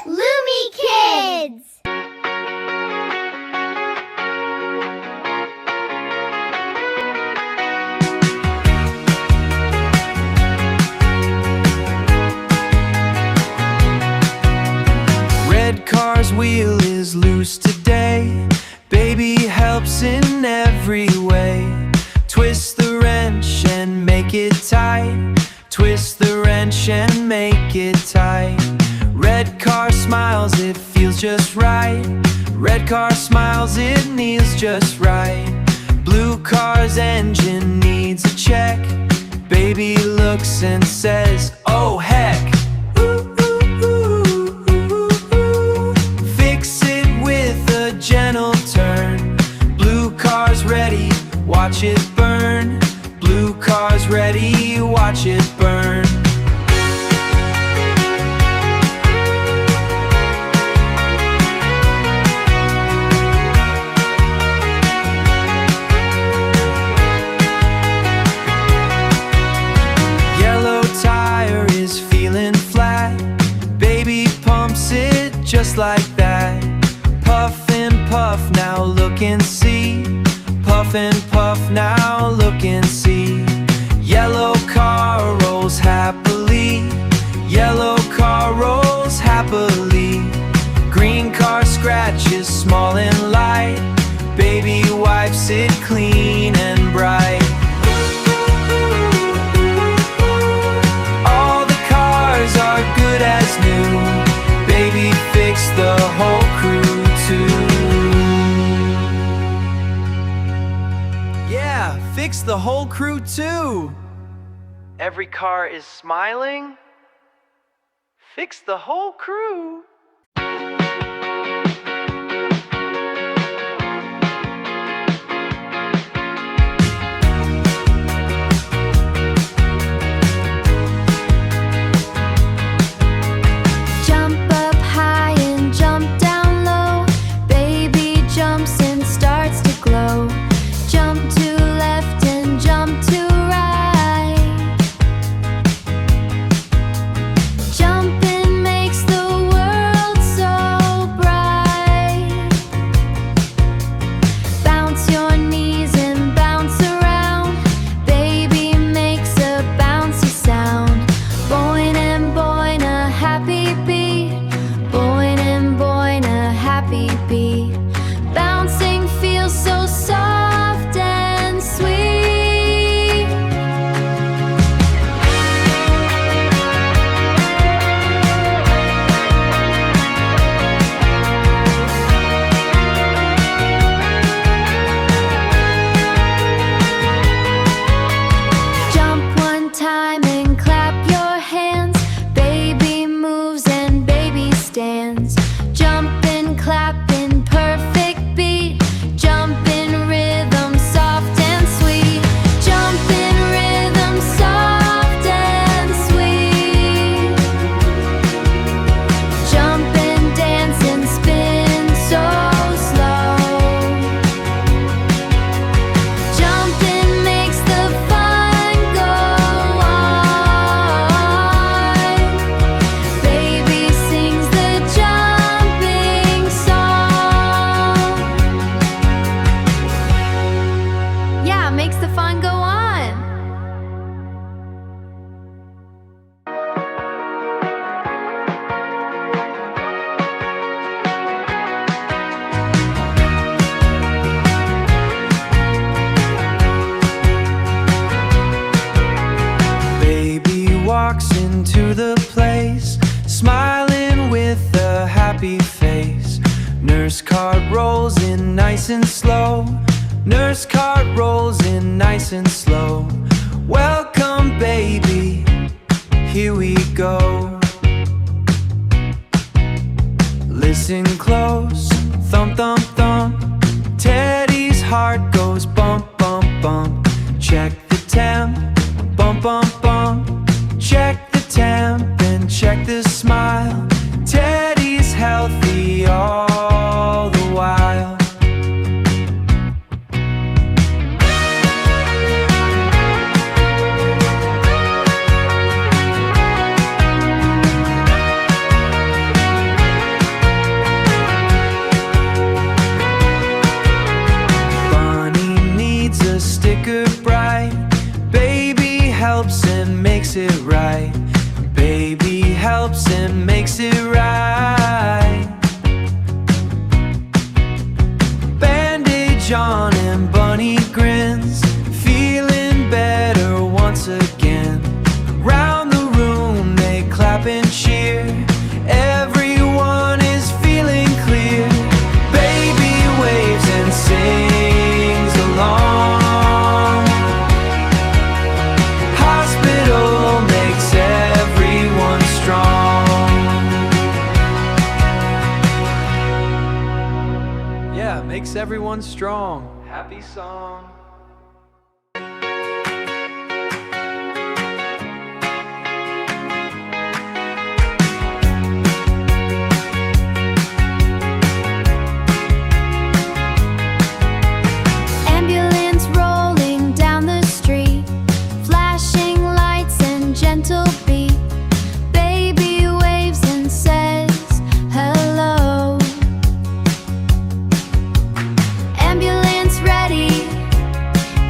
LumiKids! Red car's wheel is loose today. Baby helps in every way. Twist the wrench and make it tight. Twist the wrench and make it tight. Red car smiles, it feels just right. Red car smiles, it kneels just right. Blue car's engine needs a check. Baby looks and says, oh heck. Fix it with a gentle turn. Blue car's ready, watch it burn. Blue car's ready, watch it burn. Yellow tire is feeling flat. Baby pumps it just like that. Puff and puff, now look and see. Puff and puff, now look and see. Yellow car rolls happily. Yellow car rolls happily. Green car scratches small and light. Baby wipes it clean and bright. All the cars are good as new. Baby fixed the whole crew too. Yeah, fix the whole crew too. Every car is smiling. Fix the whole crew. Jump up high and jump down low. Baby jumps and starts to glow. Jump to left and jump to right. Jumping makes the world so bright. Bounce your knees and bounce around. Baby makes a bouncy sound. Boing and boing, a happy beat. Boing and boing, a happy beat. Bouncing feels so soft and sweet. Jump one time and clap your hands. Baby moves and baby stands. Jump and clap in perfect beat. Jump in rhythm, soft and sweet. Jump in rhythm, soft and sweet. Jump and dance and spin so slow. Jumping makes the fun go on. Baby sings the jumping song. Yeah, makes the fun go on. Baby walks into the place, smiling with a happy face. Nurse cart rolls in nice and slow. Nurse cart rolls in nice and slow. Welcome, baby, here we go. Listen close, thump, thump, thump. Teddy's heart goes bump, bump, bump. Check the temp, bump, bump, bump. Check the temp and check the smile. Teddy's healthy all the while. Baby helps and makes it right. Bandage on and Bunny grins, feeling better once again. Round the room they clap and cheer. Everyone is feeling clear. Baby waves and sings along. Hospital makes everyone strong. Yeah, makes everyone strong. Happy song. Ambulance rolling down the street, flashing lights and gentle beat. Baby waves and says hello. Ambulance ready,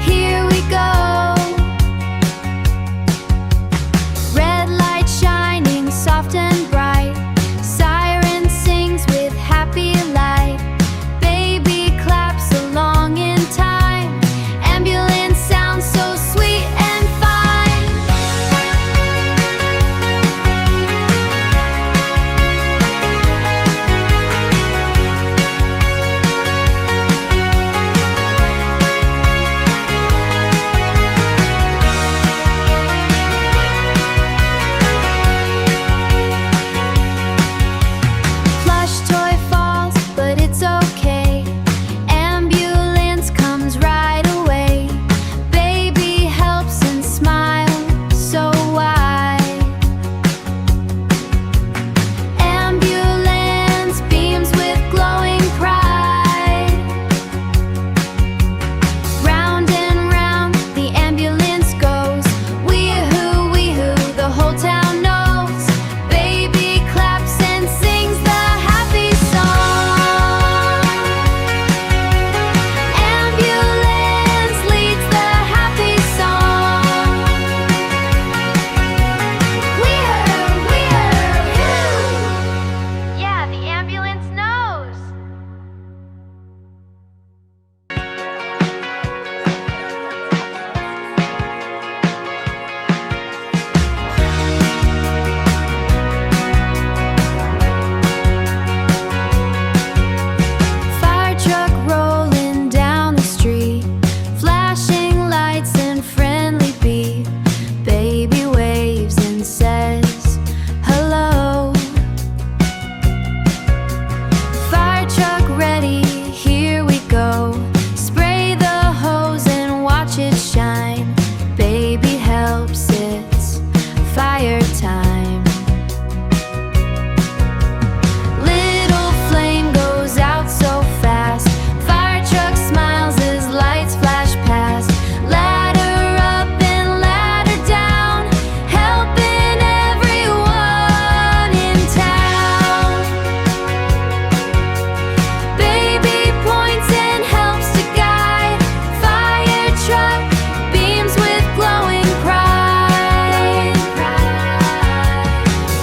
here we go. Red light shining soft and bright, siren sings with happy light. Baby claps along in time, ambulance sounds so sweet and fine. Plush toy falls, but it's okay. Ambulance comes right away. Baby helps and smiles so wide. Ambulance beams with glowing pride. Round and round the ambulance goes. Wee-hoo, the whole town knows. Baby claps and sings the happy song. Ambulance leads the happy song. Wee-hoo. Yeah, the ambulance knows. Fire truck rolling down the street, flashing lights and friendly beat. Baby waves and says hello. Fire truck ready, here we go. Spray the hose and watch it shine. Baby helps, it's fire time. Little flame goes out so fast. Fire truck smiles as lights flash past. Ladder up and ladder down, helping everyone in town. Baby points and helps to guide. Fire truck beams with glowing pride.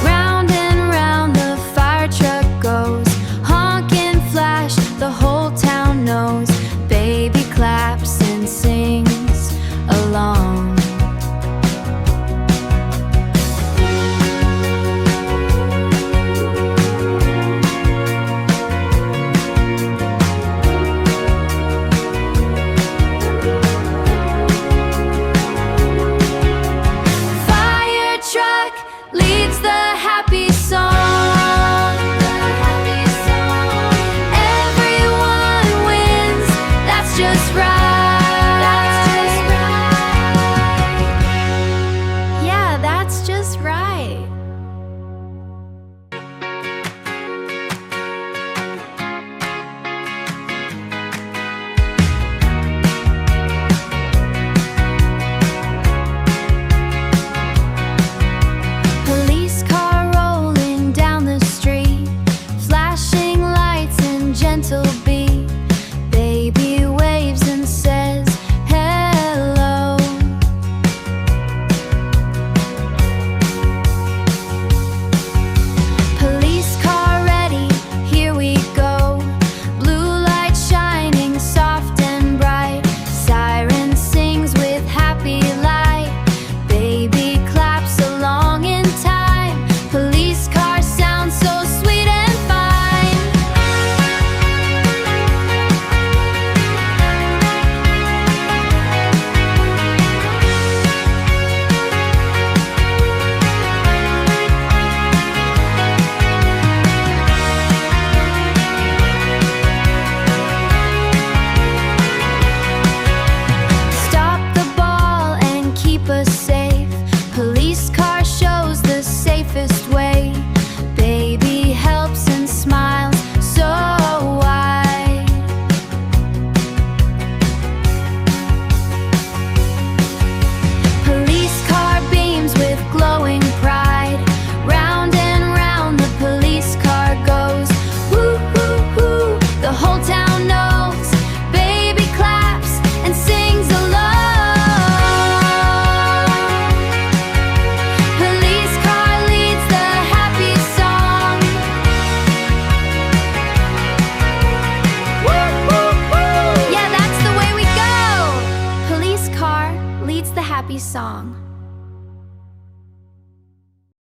Round and round the fire truck goes, honk and flash, the whole town knows. Baby claps and sings along. Fire truck leads the